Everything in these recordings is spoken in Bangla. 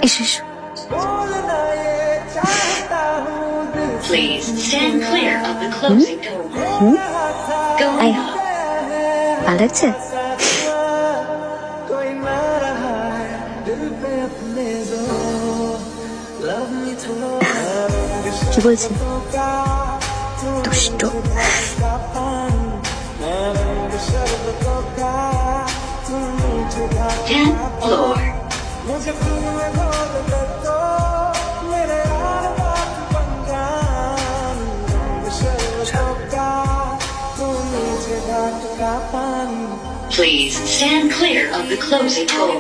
এসো এসো। Please stand clear of the closing door. Go I up. ভালো লাগছে? কি বলছি? দুষ্ট। 10th floor. Please stand clear of the closing door.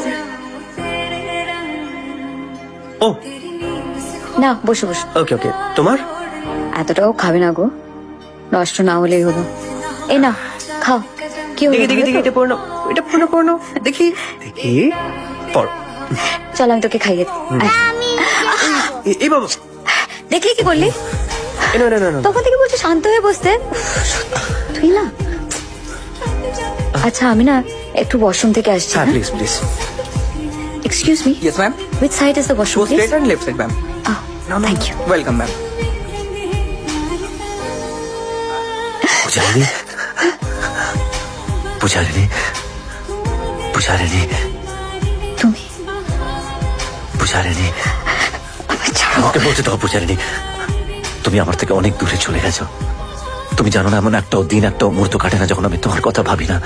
ও না বসো বসো। ওকে ওকে, তোমার? এতটাও খাবে না গো, নষ্ট না হলেই হলো। এই না খাও। কি হলো? দেখি দেখি দেখি, ভালো তো? এটা পড়ো, এটা পড়ো পড়ো, দেখি দেখি পড়। চল আমি তোকে খাইয়ে দিই। আয়। এই বাবা, দেখলি কি বললি? না না না না, তখন থেকে বলছি শান্ত হয়ে বসতে। তুই না। আচ্ছা আমি না একটু ওয়াশরুম থেকে আসছি। হ্যাঁ please please. Excuse me, Yes, ma'am. which side is the washroom, Go please? straight and left side, ma'am. Oh, thank you. Welcome, ma'am. পূজারিনী, পূজারিনী, পূজারিনী, তুমি পূজারিনী, ছাড়ো। আমাকে বলতে দাও পূজারিনী, তুমি আমার থেকে অনেক দূরে চলে গেছো। তুমি জানো না, এমন একটাও দিন, একটাও মুহূর্ত কাটে না যখন আমি তোমার কথা ভাবি না।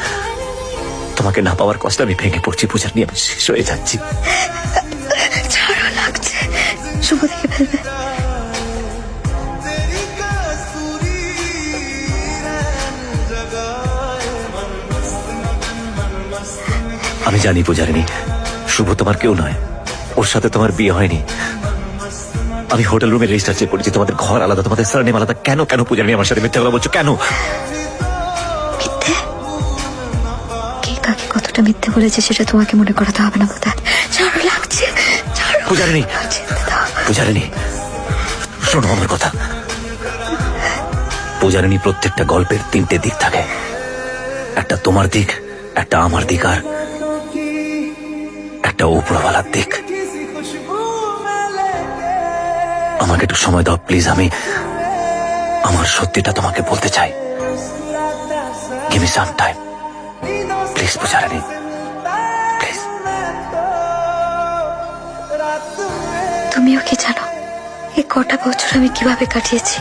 তোমাকে না পাওয়ার কষ্ট আমি ভেঙে পড়ছি পূজারিনী, আমি শেষ হয়ে যাচ্ছি। ছাড়ো, লাগছে। শুভ দেখে ফেলবে। আমি জানি পূজারিনী, শুভ তোমার কেউ নয়, ওর সাথে তোমার বিয়ে হয়নি। আমি হোটেল রুমে রেজিস্টার চেক করেছি, তোমাদের ঘর আলাদা, তোমাদের সারনেম আলাদা। কেন কেন পূজারিনী আমার সাথে মিথ্যা কথা বলছো কেন? মিথ্যে? কে কাকে কতটা মিথ্যে বলেছে সেটা তোমাকে মনে করাতে হবে না বোধহয়। ছাড়ো, লাগছে। ছাড়ো। পূজারিনী, যেতে দাও। পূজারিনী, শোনো আমার কথা। পূজারিনী, প্রত্যেকটা গল্পের তিনটে দিক থাকে, একটা তোমার দিক, একটা আমার দিক, আর একটা উপরওয়ালার দিক। আমাকে একটু সময় দাও প্লিজ, আমি আমার সত্যিটা তোমাকে বলতে চাই। Give me some time please Pujarini, please. তুমিও কি জানো এই কটা বছর আমি কিভাবে কাটিয়েছি?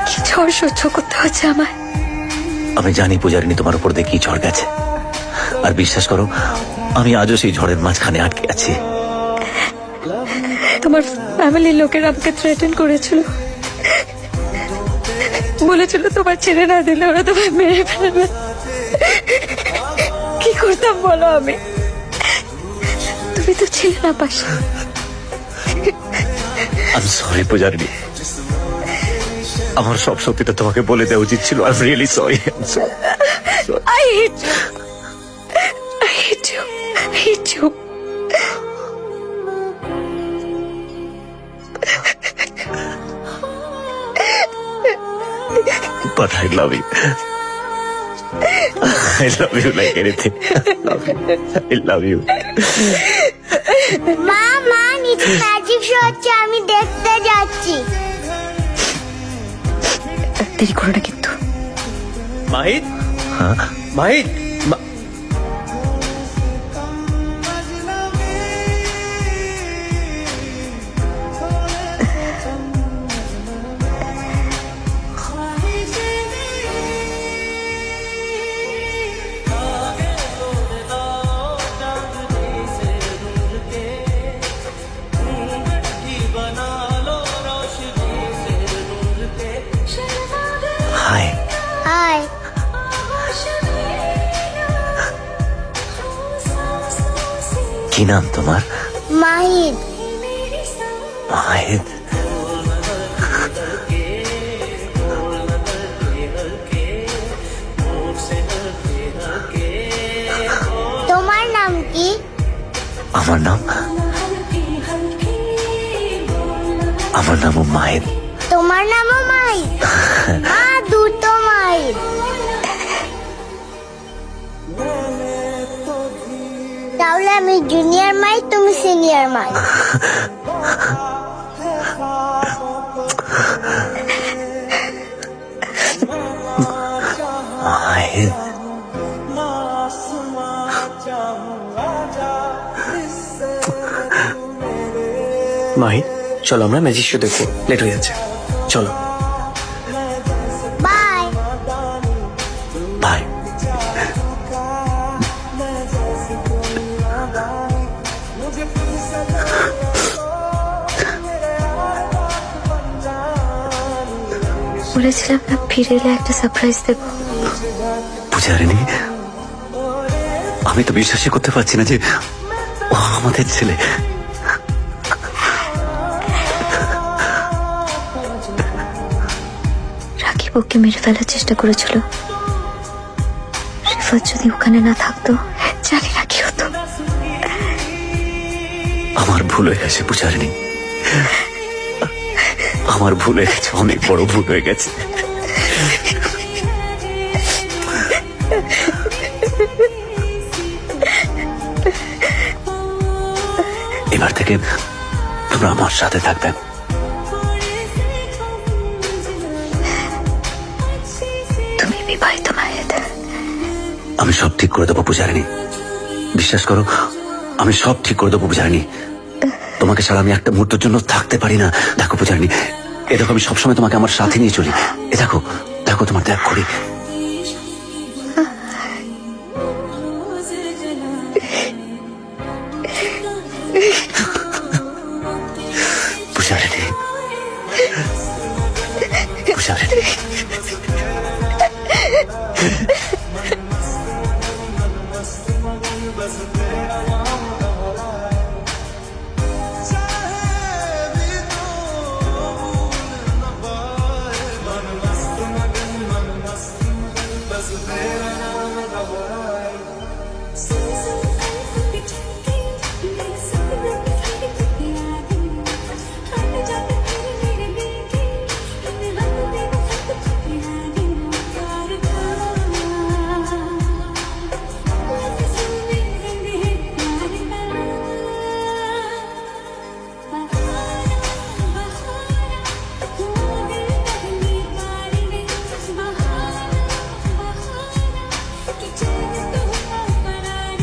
কি ঝড় সহ্য করতে হচ্ছে আমায়। আমি জানি পূজারিনী তোমার উপর দিয়ে কি ঝড় গেছে, আর বিশ্বাস করো আমি আজও সেই ঝড়ের মাঝখানে আটকে আছি। তোমার ফ্যামিলির লোকেরা আমাকে থ্রেটেন করেছিল, বলেছিল তোমার ছেড়ে না দিলে ওরা তোমায় মেরে ফেলবে। কি করতাম বলো আমি? তুমি তো ছিলে না পাশে। আমি সরি পূজারিনী, আমার সব সত্যিটা তোমাকে বলে দেওয়া উচিত ছিল। I am really sorry. I hate you. I hate you. I hate you. But I love you. I love you like anything. I love you. I love you. মা মা নিচে ম্যাজিক শো হচ্ছে, আমি দেখতে যাচ্ছি। দেরি করো না কিন্তু। মাহিদ, হ্যাঁ মাহিদ, হাই। হাই। কি নাম তোমার? মাহিদ। মাহিদ। তোমার নাম কি? আমার নাম মাহিদ। তোমার নামও মাহিদ? মা, দুটো মাহিদ। তাহলে আমি জুনিয়র মাই, তুমি সিনিয়র মাই। মাহিদ, মাহি চলো আমরা ম্যাজিক শো দেখবো, লেট হয়ে যাচ্ছে, চলো। বাই। ভাই বলেছিলাম না ফিরে এলে একটা সারপ্রাইজ দেবো। পূজারিনী, আমি তো বিশ্বাসই করতে পারছি না যে ও আমাদের ছেলে। রাকিব ওকে মেরে ফেলার চেষ্টা করেছিল। রিফাত যদি ওখানে না থাকতো জানি না কি হতো। আমার ভুল হয়ে গেছে পূজারিনী, আমার ভুল হয়ে গেছে, অনেক বড় ভুল হয়ে গেছে। এবার থেকে তোমরা আমার সাথে থাকবেন। তুমি বিবাহিত মাহিদ। আমি সব ঠিক করে দেবো পূজারিনী, বিশ্বাস করো, আমি সব ঠিক করে দেবো পূজারিনী। তোমাকে ছাড়া আমি একটা মুহূর্তের জন্য থাকতে পারি না। দেখো পূজারিনী, এ দেখো আমি সবসময় তোমাকে আমার সাথে নিয়ে চলি। এ দেখো, দেখো তোমার ত্যাগ করি। পূজারিনী, পূজারিনী,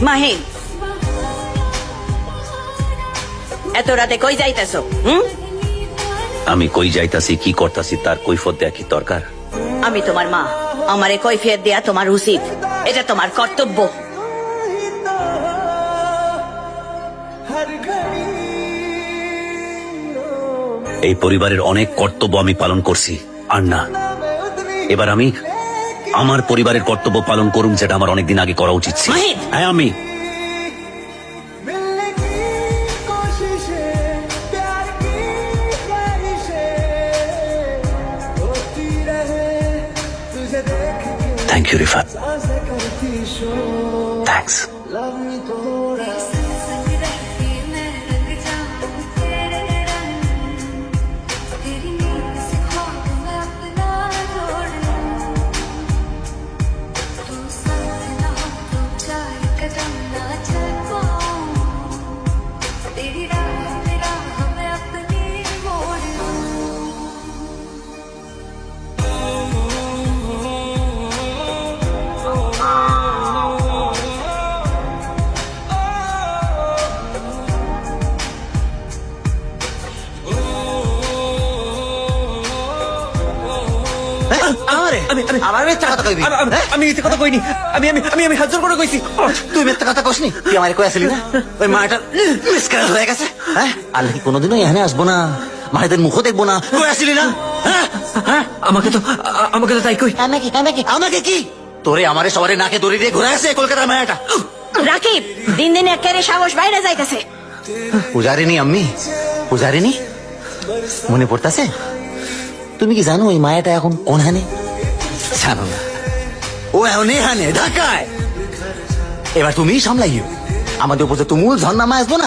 মাহিন, এত রাতে কই যাইতেছো? আমি কই যাইতাছি, কি করতাছি তার কৈফত দেয়া কি দরকার? আমি তোমার মা, আমারে কৈফিয়ত দেয়া তোমার উচিত, এটা তোমার কর্তব্য। এই পরিবারের অনেক কর্তব্য আমি পালন করছি, আর না, এবার আমি আমার পরিবারের কর্তব্য পালন করুম, যেটা আমার অনেকদিন আগে করা উচিত ছিল। মাহিদ! হ্যাঁ, আমি থ্যাংক ইউ রিফাত, থ্যাংকস। আমার মিথ্যা কথা কইবি? আমি মিথ্যে কথা কইনি, আমি আমি আমি আমি হাত জোর করে কইছি। তুই মিথ্যা কথা কসনি? তুই আমার কই আসলি না? ওই মাটা মিসক্যারেজ হয়ে গেছে। হ্যাঁ, আল্লাহ কি কোনোদিনও এখানে আসবো না, মায়েদের মুখও দেখবো না। কই আসলি না? হ্যাঁ, আমাকে তো তাই কই। আমাকে কি তোরে আমারে সবারে নাকে দড়ি দিয়ে ঘুরে আসে কলকাতার মায়াটা। রাকিব, দিন দিন একেবারে সাহস বাইরে যাইতেছে। পূজারিনী আম্মি, পূজারিনী মনে পড়তাছে? তুমি কি জানো ওই মায়াটা এখন কোন হানে? জানো না, ও এখন এখানে ঢাকায়। এবার তুমি সামলাইও, আমাদের উপর যে তুমুল ঝর্ণা মায় আসবো না।